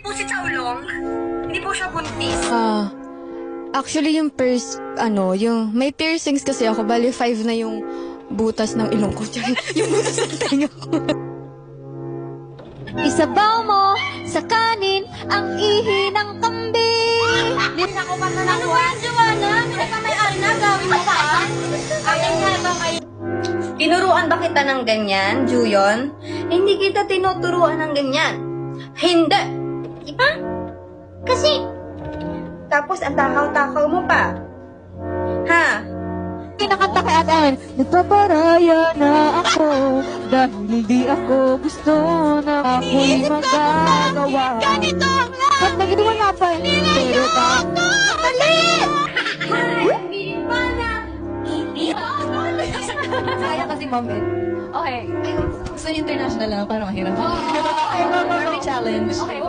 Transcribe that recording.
po si Chaolong. Hindi po siya buntis. Actually, yung yung may piercings kasi ako, bali 5 na yung butas ng ilong ko. Yung butas ng tenga ko. Isabaw mo sa kanin ang ihi ng kambing. Din ako pa na ano yan, Joanna? Hindi ka may anak, gawin mo pa. Ayan nga ba kayo? Tinuruan ba kita ng ganyan, Juyon? Hindi kita tinuturuan ng ganyan. Hindi. Diba? Kasi, tapos ang takaw-takaw mo pa. Ha? Kinakanta kay Ate Ellen, nagpaparaya na ako dahil di ako gusto na ako'y magagawa. Ganito ang lahat! Ba't naginawa nga pa? Pero ba? Mali! Hindi pa na! Kaya kasi, ma'am, Okay. gusto niyo international lang para mahirap. Okay, May challenge. Okay.